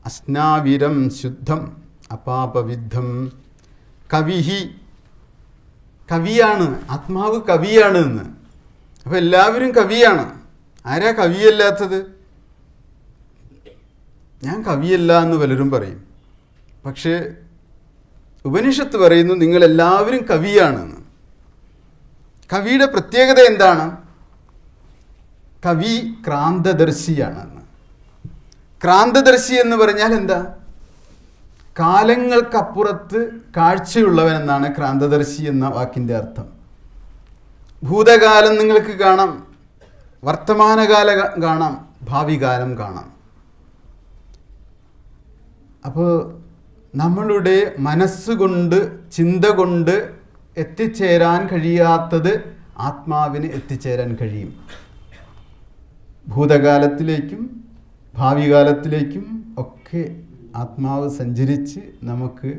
അസ്നാവിരം ശുദ്ധം അപാപവിദ്ധം കവിഹി, കവിയാണ്, ആത്മാവ് കവിയാണ് എന്ന്. അപ്പോൾ എല്ലാവരും കവിയാണ്. ആരാ കവിയല്ലാത്തത്? ഞാൻ കവിയല്ല എന്ന് പലരും പറയും. പക്ഷേ ഉപനിഷത്ത് പറയുന്നു നിങ്ങളെല്ലാവരും കവിയാണെന്ന്. കവിയുടെ പ്രത്യേകത എന്താണ്? കവി ക്രാന്തദർശിയാണെന്ന്. ക്രാന്തദർശി എന്ന് പറഞ്ഞാൽ എന്താ? കാലങ്ങൾക്കപ്പുറത്ത് കാഴ്ചയുള്ളവൻ എന്നാണ് ക്രാന്തദർശി എന്ന വാക്കിൻ്റെ അർത്ഥം. ഭൂതകാലം നിങ്ങൾക്ക് കാണാം, വർത്തമാനകാലം കാണാം, ഭാവി കാലം കാണാം. അപ്പോൾ നമ്മളുടെ മനസ്സുകൊണ്ട്, ചിന്ത കൊണ്ട് എത്തിച്ചേരാൻ കഴിയാത്തത് ആത്മാവിന് എത്തിച്ചേരാൻ കഴിയും. ഭൂതകാലത്തിലേക്കും ഭാവി കാലത്തിലേക്കും ഒക്കെ ആത്മാവ് സഞ്ചരിച്ച് നമുക്ക്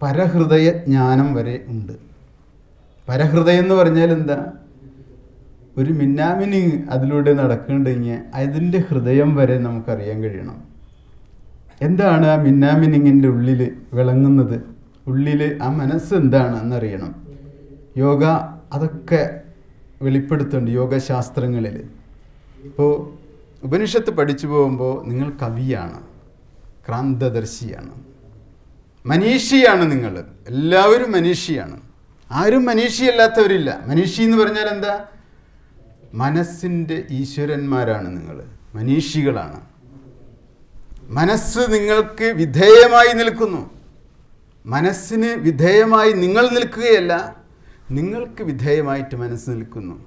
പരഹൃദയ ജ്ഞാനം വരെ ഉണ്ട്. പരഹൃദയം എന്ന് പറഞ്ഞാൽ എന്താ? ഒരു മിന്നാമിനി അതിലൂടെ നടക്കുന്നുണ്ടെങ്കിൽ അതിൻ്റെ ഹൃദയം വരെ നമുക്കറിയാൻ കഴിയണം. എന്താണ് ആ മിന്നാമിനിങ്ങിൻ്റെ ഉള്ളിൽ വിളങ്ങുന്നത്? ഉള്ളിൽ ആ മനസ്സ് എന്താണ് എന്നറിയണം. യോഗ അതൊക്കെ വെളിപ്പെടുത്തുന്നുണ്ട് യോഗശാസ്ത്രങ്ങളിൽ. ഇപ്പോൾ ഉപനിഷത്ത് പഠിച്ചു പോകുമ്പോൾ നിങ്ങൾ കവിയാണ്, ക്രാന്തദർശിയാണ്, മനീഷിയാണ്. നിങ്ങൾ എല്ലാവരും മനീഷിയാണ്. ആരും മനീഷിയല്ലാത്തവരില്ല. മനീഷി എന്ന് പറഞ്ഞാൽ എന്താ? മനസ്സിൻ്റെ ഈശ്വരന്മാരാണ് നിങ്ങൾ, മനീഷികളാണ്. മനസ്സ് നിങ്ങൾക്ക് വിധേയമായി നിൽക്കുന്നു. മനസ്സിന് വിധേയമായി നിങ്ങൾ നിൽക്കുകയല്ല, നിങ്ങൾക്ക് വിധേയമായിട്ട് മനസ്സ് നിൽക്കുന്നു.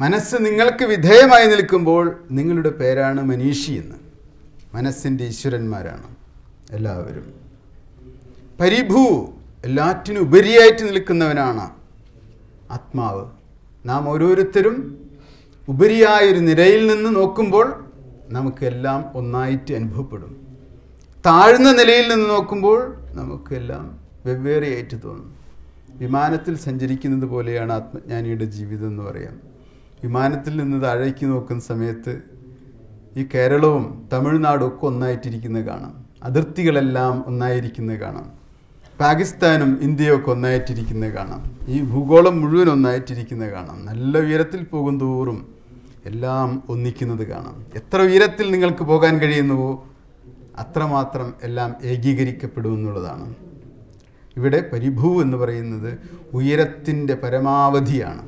മനസ്സ് നിങ്ങൾക്ക് വിധേയമായി നിൽക്കുമ്പോൾ നിങ്ങളുടെ പേരാണ് മനീഷി എന്ന്. മനസ്സിൻ്റെ ഈശ്വരന്മാരാണ് എല്ലാവരും. പരിഭൂ, എല്ലാറ്റിനും ഉപരിയായിട്ട് നിൽക്കുന്നവനാണ് ആത്മാവ്. നാം ഓരോരുത്തരും ഉപരിയായൊരു നിരയിൽ നിന്ന് നോക്കുമ്പോൾ നമുക്കെല്ലാം ഒന്നായിട്ട് അനുഭവപ്പെടും. താഴ്ന്ന നിലയിൽ നിന്ന് നോക്കുമ്പോൾ നമുക്കെല്ലാം വെവ്വേറെയായിട്ട് തോന്നും. വിമാനത്തിൽ സഞ്ചരിക്കുന്നത് പോലെയാണ് ആത്മജ്ഞാനിയുടെ ജീവിതം എന്ന് പറയാം. വിമാനത്തിൽ നിന്ന് താഴേക്ക് നോക്കുന്ന സമയത്ത് ഈ കേരളവും തമിഴ്നാടും ഒക്കെ ഒന്നായിട്ടിരിക്കുന്നത് കാണാം. അതിർത്തികളെല്ലാം ഒന്നായിരിക്കുന്നത് കാണാം. പാകിസ്ഥാനും ഇന്ത്യയൊക്കെ ഒന്നായിട്ടിരിക്കുന്നത് കാണാം. ഈ ഭൂഗോളം മുഴുവൻ ഒന്നായിട്ടിരിക്കുന്നത് കാണാം. നല്ല ഉയരത്തിൽ പോകും തോറും എല്ലാം ഒന്നിക്കുന്നത് കാണാം. എത്ര ഉയരത്തിൽ നിങ്ങൾക്ക് പോകാൻ കഴിയുന്നുവോ അത്രമാത്രം എല്ലാം ഏകീകരിക്കപ്പെടുമെന്നുള്ളതാണ്. ഇവിടെ പരിഭൂ എന്ന് പറയുന്നത് ഉയരത്തിൻ്റെ പരമാവധിയാണ്.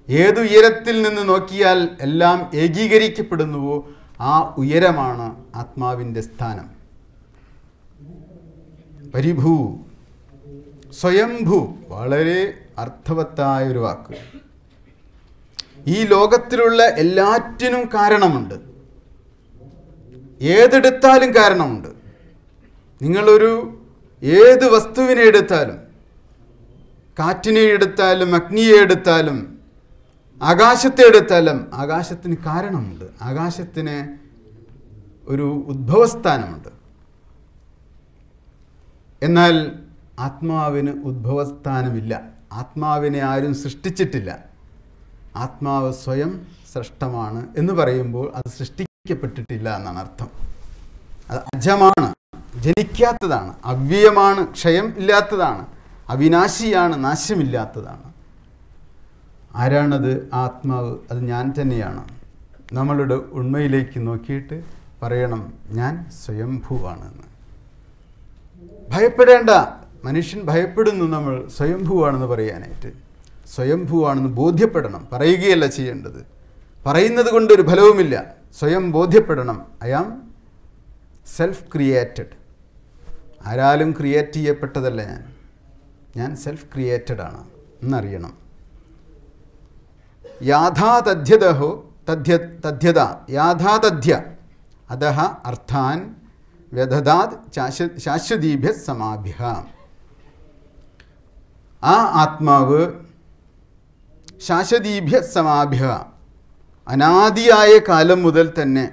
ഏത് ഉയരത്തിൽ നിന്ന് നോക്കിയാൽ എല്ലാം ഏകീകരിക്കപ്പെടുന്നുവോ ആ ഉയരമാണ് ആത്മാവിൻ്റെ സ്ഥാനം. പരിഭൂ, സ്വയംഭൂ, വളരെ അർത്ഥവത്തായൊരു വാക്ക്. ഈ ലോകത്തിലുള്ള എല്ലാറ്റിനും കാരണമുണ്ട്. ഏതെടുത്താലും കാരണമുണ്ട്. നിങ്ങളൊരു ഏത് വസ്തുവിനെ എടുത്താലും, കാറ്റിനെ എടുത്താലും, അഗ്നിയെ എടുത്താലും, ആകാശത്തെ എടുത്താലും ആകാശത്തിന് കാരണമുണ്ട്. ആകാശത്തിന് ഒരു ഉദ്ഭവസ്ഥാനമുണ്ട്. എന്നാൽ ആത്മാവിന് ഉദ്ഭവസ്ഥാനമില്ല. ആത്മാവിനെ ആരും സൃഷ്ടിച്ചിട്ടില്ല. ആത്മാവ് സ്വയം സൃഷ്ടമാണ് എന്ന് പറയുമ്പോൾ അത് സൃഷ്ടിക്കപ്പെട്ടിട്ടില്ല എന്നാണ് അർത്ഥം. അത് അജമാണ്, ജനിക്കാത്തതാണ്, അവ്യയമാണ്, ക്ഷയം ഇല്ലാത്തതാണ്, അവിനാശിയാണ്, നാശമില്ലാത്തതാണ്. ആരാണത്? ആത്മാവ്. അത് ഞാൻ തന്നെയാണ്. നമ്മളുടെ ഉണ്മയിലേക്ക് നോക്കിയിട്ട് പറയണം ഞാൻ സ്വയംഭൂവാണെന്ന്. ഭയപ്പെടേണ്ട. മനുഷ്യൻ ഭയപ്പെടുന്നു നമ്മൾ സ്വയംഭൂവാണെന്ന് പറയാനായിട്ട്. സ്വയംഭൂവാണെന്ന് ബോധ്യപ്പെടണം. പറയുകയല്ല ചെയ്യേണ്ടത്. പറയുന്നത് കൊണ്ടൊരു ഫലവുമില്ല. സ്വയം ബോധ്യപ്പെടണം. I am self created. ആരാലും ക്രിയേറ്റ് ചെയ്യപ്പെട്ടതല്ല ഞാൻ സെൽഫ് ക്രിയേറ്റഡാണ് എന്നറിയണം. യാഥാതഥ്യതഹോ തഥ്യത യാഥാതഥ്യ അതഹ അർത്ഥാൻ വ്യദദാത് ശാശ്വതീഭ്യ സമാഭ്യ. ആ ആത്മാവ് ശാശ്വതീഭ്യ സമാഭ്യ, അനാദിയായ കാലം മുതൽ തന്നെ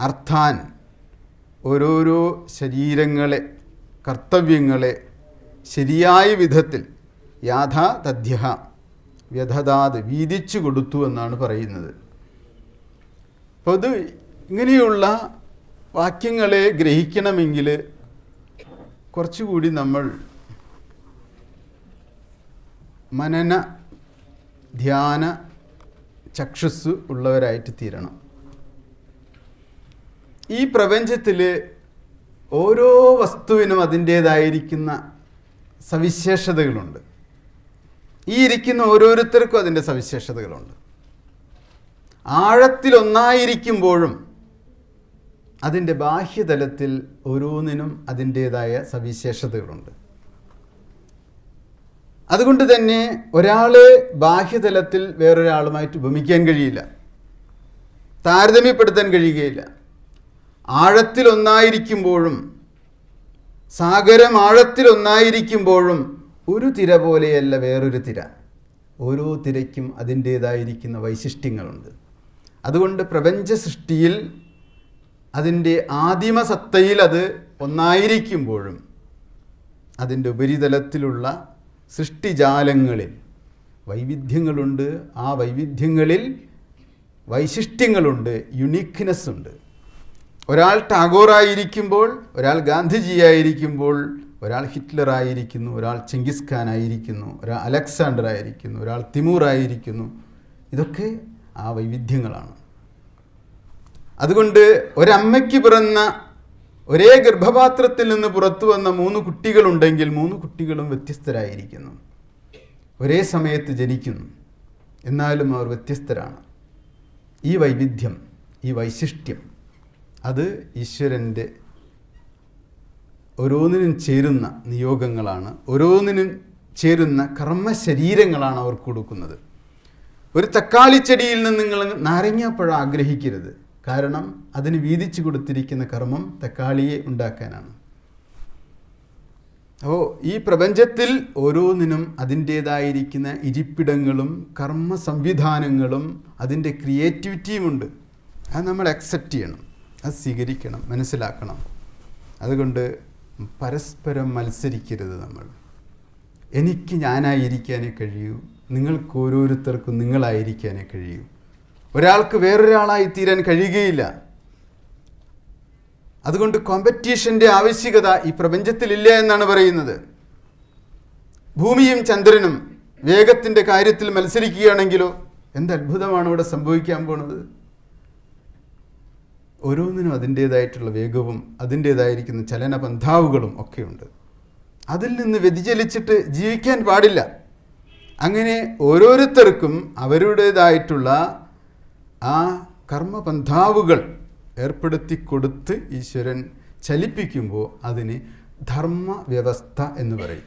അർത്ഥാൻ, ഓരോരോ ശരീരങ്ങളെ, കർത്തവ്യങ്ങളെ ശരിയായ വിധത്തിൽ യാഥാതഥ്യ വ്യദദാത് വീതിച്ചു കൊടുത്തു എന്നാണ് പറയുന്നത്. അപ്പോൾ ഇത് ഇങ്ങനെയുള്ള വാക്യങ്ങളെ ഗ്രഹിക്കണമെങ്കിൽ കുറച്ചുകൂടി നമ്മൾ മനന ധ്യാന ചക്ഷുസ് ഉള്ളവരായിട്ട് തീരണം. ഈ പ്രപഞ്ചത്തിൽ ഓരോ വസ്തുവിനും അതിൻ്റേതായിരിക്കുന്ന സവിശേഷതകളുണ്ട്. ഈ ഇരിക്കുന്ന ഓരോരുത്തർക്കും അതിൻ്റെ സവിശേഷതകളുണ്ട്. ആഴത്തിലൊന്നായിരിക്കുമ്പോഴും അതിൻ്റെ ബാഹ്യതലത്തിൽ ഓരോന്നിനും അതിൻ്റേതായ സവിശേഷതകളുണ്ട്. അതുകൊണ്ട് തന്നെ ഒരാളെ ബാഹ്യതലത്തിൽ വേറൊരാളുമായിട്ട് ഉപമിക്കാൻ കഴിയില്ല, താരതമ്യപ്പെടുത്താൻ കഴിയുകയില്ല. ആഴത്തിലൊന്നായിരിക്കുമ്പോഴും സാഗരം ആഴത്തിലൊന്നായിരിക്കുമ്പോഴും ഒരു തിര പോലെയല്ല വേറൊരു തിര. ഓരോ തിരയ്ക്കും അതിൻ്റേതായിരിക്കുന്ന വൈശിഷ്ട്യങ്ങളുണ്ട്. അതുകൊണ്ട് പ്രപഞ്ച സൃഷ്ടിയിൽ അതിൻ്റെ ആദിമസത്തയിൽ അത് ഒന്നായിരിക്കുമ്പോഴും അതിൻ്റെ ഉപരിതലത്തിലുള്ള സൃഷ്ടിജാലങ്ങളിൽ വൈവിധ്യങ്ങളുണ്ട്. ആ വൈവിധ്യങ്ങളിൽ വൈശിഷ്ട്യങ്ങളുണ്ട്, യുണീക്ക്നെസ് ഉണ്ട്. ഒരാൾ ടാഗോറായിരിക്കുമ്പോൾ, ഒരാൾ ഗാന്ധിജിയായിരിക്കുമ്പോൾ, ഒരാൾ ഹിറ്റ്ലറായിരിക്കുന്നു, ഒരാൾ ചെങ്കിസ് ഖാൻ ആയിരിക്കുന്നു, ഒരാൾ അലക്സാണ്ടർ ആയിരിക്കുന്നു, ഒരാൾ തിമൂറായിരിക്കുന്നു. ഇതൊക്കെ ആ വൈവിധ്യങ്ങളാണ്. അതുകൊണ്ട് ഒരമ്മയ്ക്ക് പിറന്ന ഒരേ ഗർഭപാത്രത്തിൽ നിന്ന് പുറത്തു വന്ന 3 കുട്ടികളുണ്ടെങ്കിൽ 3 കുട്ടികളും വ്യത്യസ്തരായിരിക്കുന്നു. ഒരേ സമയത്ത് ജനിക്കുന്നു, എന്നാലും അവർ വ്യത്യസ്തരാണ്. ഈ വൈവിധ്യം, ഈ വൈശിഷ്ട്യം, അത് ഈശ്വരൻ്റെ ഓരോന്നിനും ചേരുന്ന നിയോഗങ്ങളാണ്, ഓരോന്നിനും ചേരുന്ന കർമ്മശരീരങ്ങളാണ് അവർക്ക് കൊടുക്കുന്നത്. ഒരു തക്കാളിച്ചെടിയിൽ നിന്ന് നിങ്ങൾ നാരങ്ങാപ്പഴം ആഗ്രഹിക്കരുത്. കാരണം അതിന് വീതിച്ചു കൊടുത്തിരിക്കുന്ന കർമ്മം തക്കാളിയെ ഉണ്ടാക്കാനാണ്. അപ്പോൾ ഈ പ്രപഞ്ചത്തിൽ ഓരോന്നിനും അതിൻ്റേതായിരിക്കുന്ന ഇരിപ്പിടങ്ങളും കർമ്മ സംവിധാനങ്ങളും അതിൻ്റെ ക്രിയേറ്റിവിറ്റിയുമുണ്ട്. അത് നമ്മൾ അക്സെപ്റ്റ് ചെയ്യണം, അത് സ്വീകരിക്കണം, മനസ്സിലാക്കണം. അതുകൊണ്ട് പരസ്പരം മത്സരിക്കരുത്. നമ്മൾ എനിക്ക് ഞാനായിരിക്കാനേ കഴിയൂ, നിങ്ങൾക്ക് ഓരോരുത്തർക്കും നിങ്ങളായിരിക്കാനേ കഴിയൂ. ഒരാൾക്ക് വേറൊരാളായി തീരാൻ കഴിയുകയില്ല. അതുകൊണ്ട് കോമ്പറ്റീഷൻ്റെ ആവശ്യകത ഈ പ്രപഞ്ചത്തിലില്ല എന്നാണ് പറയുന്നത്. ഭൂമിയും ചന്ദ്രനും വേഗത്തിൻ്റെ കാര്യത്തിൽ മത്സരിക്കുകയാണെങ്കിലോ എന്ത് അത്ഭുതമാണ് ഇവിടെ സംഭവിക്കാൻ പോണത്. ഓരോന്നിനും അതിൻ്റേതായിട്ടുള്ള വേഗവും അതിൻ്റേതായിരിക്കുന്ന ചലനപന്ഥാവുകളും ഒക്കെയുണ്ട്. അതിൽ നിന്ന് വ്യതിചലിച്ചിട്ട് ജീവിക്കാൻ പാടില്ല. അങ്ങനെ ഓരോരുത്തർക്കും അവരുടേതായിട്ടുള്ള ആ കർമ്മപന്ഥാവുകൾ ഏർപ്പെടുത്തി കൊടുത്ത് ഈശ്വരൻ ചലിപ്പിക്കുമ്പോൾ അതിന് ധർമ്മവ്യവസ്ഥ എന്ന് പറയും.